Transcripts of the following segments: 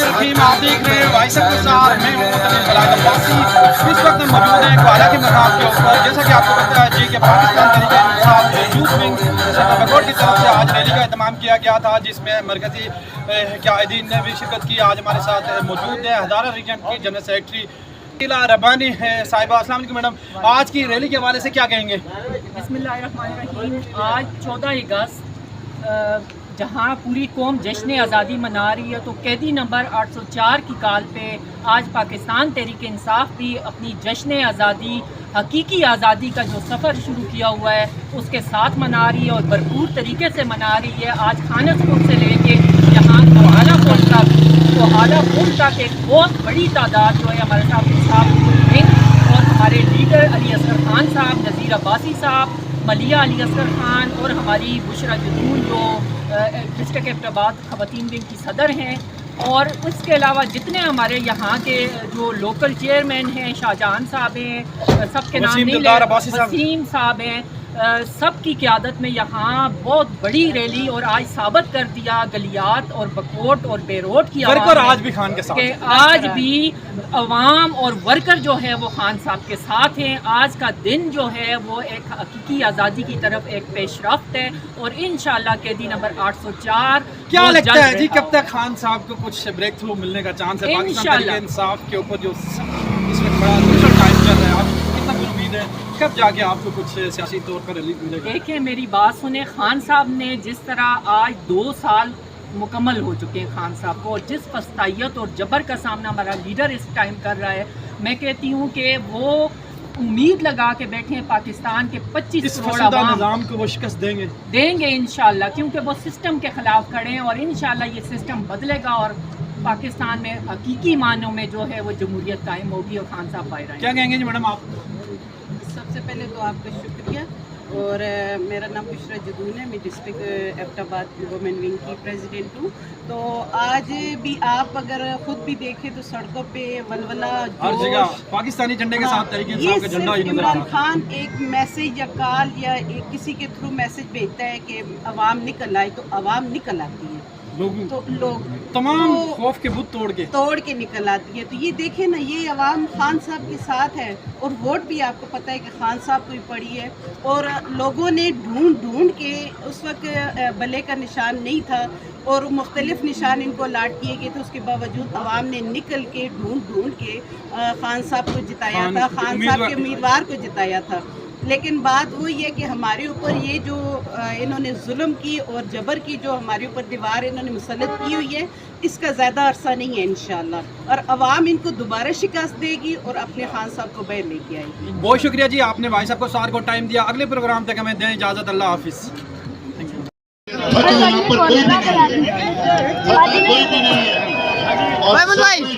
बिस्मिल्लाहिर्रहमानिर्रहीम। आप देख रहे हैं वाइस के साथ मैं हूं बलाल अब्बासी। इस वक्त मौजूद है ग्वाला के मकाम के ऊपर। जैसा कि आपको पता है जी कि पाकिस्तान तरीके इंसाफ यूथ विंग बगौर की तरफ से आज रैली का एहतमाम किया गया था, जिसमें मरकजी क़ायदीन ने भी शिरकत की। आज हमारे साथ मौजूद है हज़ारा रीजन की जनरल सेक्रेटरी रब्बानी है साहिबा। अस्सलाम वालेकुम मैडम, आज की रैली के हवाले से क्या कहेंगे? बिस्मिल्लाहिर्रहमानिर्रहीम। आज 14 अगस्त जहाँ पूरी कौम जश्न आज़ादी मना रही है, तो कैदी नंबर 804 की कॉल पे आज पाकिस्तान तहरीक इंसाफ भी अपनी जश्न आज़ादी, हकीकी आज़ादी का जो सफ़र शुरू किया हुआ है उसके साथ मना रही है और भरपूर तरीके से मना रही है। आज खानसपुर से लेके यहाँ कोहाला पुल तक एक बहुत बड़ी तादाद जो है हमारे साथ इंसाफ विंग और हमारे लीडर अली असगर खान साहब, नज़ीर अब्बासी साहब, मलिया अली असगर खान और हमारी बुशरा जदून जो डिस्ट्रिक्ट एबटाबाद ख़वातीन विंग की सदर हैं, और इसके अलावा जितने हमारे यहाँ के जो लोकल चेयरमैन हैं, शाहजहान साहब हैं, सबके नाम नहीं ले, वसीम साहब हैं, सब की क़यादत में यहाँ बहुत बड़ी रैली और आज साबित कर दिया गलियात और बकोट और बेरोट की वर्कर आज भी खान के साथ कि आज भी अवाम और वर्कर जो है वो खान साहब के साथ हैं। आज का दिन जो है वो एक हकीकी आज़ादी की तरफ एक पेशरफ्त है और इंशाअल्लाह कैदी नंबर 804 क्या लगता है जी कब तक खान साहब को कुछ ब्रेक थ्रू मिलने का चांस है? पाकिस्तान तहरीक इंसाफ के ऊपर जो इस वक्त बड़ा क्रूशल टाइम चल रहा है, आप कितना उम्मीद है कब जाके आपको कुछ सियासी तौर पर रिलीफ मिलेगा? देखिए मेरी बात सुने, खान साहब ने जिस तरह आज 2 साल मुकम्मल हो चुके हैं खान साहब को, और जिस फस्तायत और जबर का सामना हमारा लीडर इस टाइम कर रहा है, मैं कहती हूँ कि वो उम्मीद लगा के बैठे हैं पाकिस्तान के 25 करोड़ निज़ाम को वो शिकस्त देंगे इंशाल्लाह, क्योंकि वो सिस्टम के खिलाफ खड़े हैं और इंशाल्लाह ये सिस्टम बदलेगा और पाकिस्तान में हकीकी मानों में जो है वो जमहूरियत कायम होगी और खान साहब बाहर आएंगे। क्या कहेंगे जी मैडम आप? सबसे पहले तो आपका शुक्रिया, और मेरा नाम बुशरा जदून है, मैं डिस्ट्रिक्ट एबटाबाद वुमेन विंग की प्रेसिडेंट हूँ। तो आज भी आप अगर खुद भी देखें तो सड़कों पे वलवला हर जगह पाकिस्तानी झंडे के साथ तरीके से आपका झंडा ही नजर आ रहा है। इमरान खान एक मैसेज या कॉल या एक किसी के थ्रू मैसेज भेजता है कि अवाम निकल आए, तो अवाम निकल आती है, तो लोग तमाम खौफ के बुत तोड़ के निकल आती है। तो ये देखें ना, ये अवाम खान साहब के साथ है और वोट भी आपको पता है कि खान साहब को ही पड़ी है। और लोगों ने ढूंढ के, उस वक्त बले का निशान नहीं था और मुख्तलिफ निशान इनको अलाट किए गए थे, उसके बावजूद अवाम ने निकल के ढूंढ के खान साहब को जिताया था, खान साहब के उम्मीदवार को जिताया था। लेकिन बात वही है कि हमारे ऊपर ये जो इन्होंने जुल्म की और जबर की जो हमारे ऊपर दीवार इन्होंने मुसल्लत की हुई है, इसका ज़्यादा अरसा नहीं है इंशाअल्लाह, और अवाम इनको दोबारा शिकस्त देगी और अपने खान साहब को बाहर लेके आएगी। बहुत शुक्रिया जी, आपने भाई साहब को सार को टाइम दिया। अगले प्रोग्राम तक हमें दें इजाज़त। अल्लाह हाफिज़।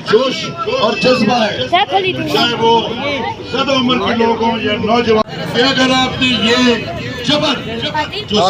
जोश और जज्बा है, चाहे वो ज़्यादा उम्र के लोग हों या नौजवान। अगर आपने ये जबर जो